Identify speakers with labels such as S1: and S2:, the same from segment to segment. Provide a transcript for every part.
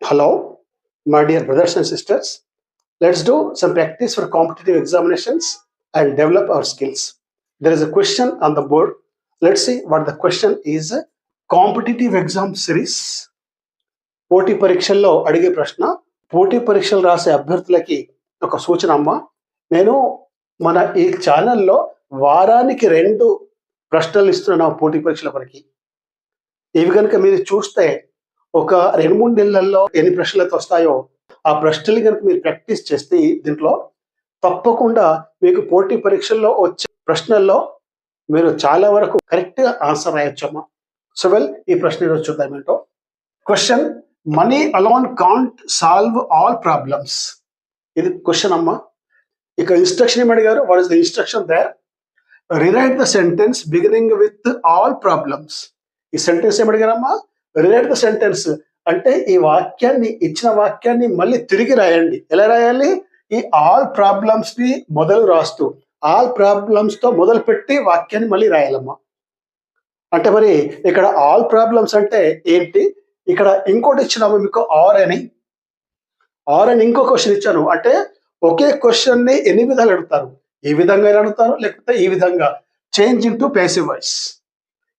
S1: Hello, my dear brothers and sisters. Let's do some practice for competitive examinations and develop our skills. There is a question on the board. Let's see what the question is. Competitive exam series. పోటీ పరీక్షల్లో అడిగే ప్రశ్న. పోటీ పరీక్షలు రాసే అభ్యర్థులకి ఒక సూచన అమ్మ. నేను మన ఈ ఛానల్లో వారానికి 2 ప్రశ్నలు ఇస్తున్నాను పోటీ పరీక్షల కొరకు. ఇవి కనుక మీరు చూస్తే ఒక 2-3 నెలల్లో ఎన్ని ప్రశ్నలు వస్తాయో ఆ ప్రశ్నలు కనుక మీరు ప్రాక్టీస్ చేస్తే దీంట్లో తప్పకుండా మీకు పోటీ పరీక్షల్లో వచ్చే ప్రశ్నల్లో మీరు చాలా వరకు కరెక్ట్గా ఆన్సర్ రాయొచ్చమ్మా. సో వెల్, ఈ ప్రశ్న ఈరోజు చూద్దాం ఏంటో. Question: money alone can't solve all problems. ఇది క్వశ్చన్ అమ్మా. ఇక ఇన్స్ట్రక్షన్ ఏమి అడిగారు? What is the instruction there? Rewrite the sentence beginning with all problems. ఈ సెంటెన్స్ ఏమి అడిగారమ్మా? రిరైట్ ద సెంటెన్స్ అంటే ఈ వాక్యాన్ని, ఇచ్చిన వాక్యాన్ని మళ్ళీ తిరిగి రాయండి. ఎలా రాయాలి? ఈ ఆల్ ప్రాబ్లమ్స్ ని మొదలు రాస్తూ ఆల్ ప్రాబ్లమ్స్ తో మొదలు పెట్టి వాక్యాన్ని మళ్ళీ రాయాలమ్మా. అంటే మరి ఇక్కడ ఆల్ ప్రాబ్లమ్స్ అంటే ఏంటి? ఇక్కడ ఇంకోటి ఇచ్చినాము మీకు, ఆర్ అని ఇంకో క్వశ్చన్ ఇచ్చాను. అంటే ఒకే క్వశ్చన్ ని ఎన్ని విధాలు అడుగుతారు? ఈ విధంగా అడుగుతారు, లేకపోతే ఈ విధంగా. Change into passive voice.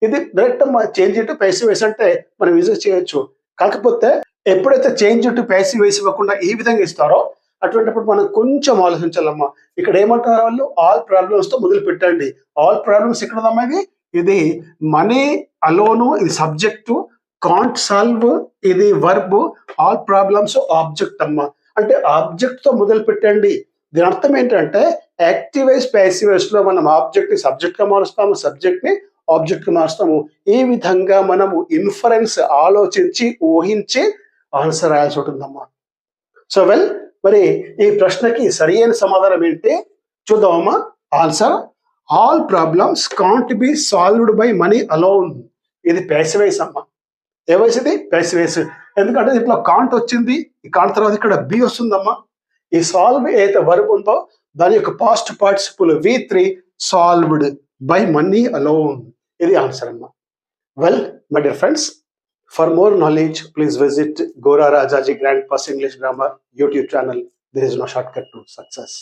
S1: ఇది direct change into passive voice అంటే మనం యూజ్ చేయొచ్చు. కాకపోతే ఎప్పుడైతే చేంజ్ ఇంటూ ప్యాసివ్ వాయిస్ ఇవ్వకుండా ఈ విధంగా ఇస్తారో అటువంటిప్పుడు మనం కొంచెం ఆలోచించాలమ్మా. ఇక్కడ ఏమంటారు వాళ్ళు? ఆల్ ప్రాబ్లమ్స్ తో మొదలు పెట్టండి. ఆల్ ప్రాబ్లమ్స్ ఇక్కడ ఉందమ్మా. ఇది మనీ అలోను, ఇది సబ్జెక్టు. కాంట్ సాల్వ్ ఇది వర్బ్. ఆల్ ప్రాబ్లమ్స్ ఆబ్జెక్ట్ అమ్మా. అంటే ఆబ్జెక్ట్ తో మొదలు పెట్టండి. దీని అర్థం ఏంటంటే యాక్టివ్ వైస్ ప్యాసివ్ వైస్ లో మనం ఆబ్జెక్ట్ ని సబ్జెక్ట్ గా మారుస్తాము, సబ్జెక్ట్ ని ఆబ్జెక్ట్ గా మారుస్తాము. ఈ విధంగా మనము ఇన్ఫరెన్స్ ఆలోచించి ఊహించి ఆన్సర్ రాయాల్సి ఉంటుందమ్మా. సో వెల్, మరి ఈ ప్రశ్నకి సరి అయిన సమాధానం ఏంటి చూద్దామమ్మా. Answer: all problems can't be solved by money alone. ఇది ప్యాసివ్ వాయిస్ అమ్మా. ఏ వాయిస్ ఇది? Passive voice. ఎందుకంటే దీంట్లో కాంట్ వచ్చింది, ఈ కాంట్ తర్వాత ఇక్కడ బి వస్తుందమ్మా. ఈ సాల్వ్ ఏదైతే వర్బ్ ఉందో దాని యొక్క past participle V3 solved by money alone. ఇది ఆన్సర్ అమ్మా. Well my dear friends, for more knowledge please visit Gora Rajaji Grandpa's English Grammar YouTube channel. There is no shortcut to success.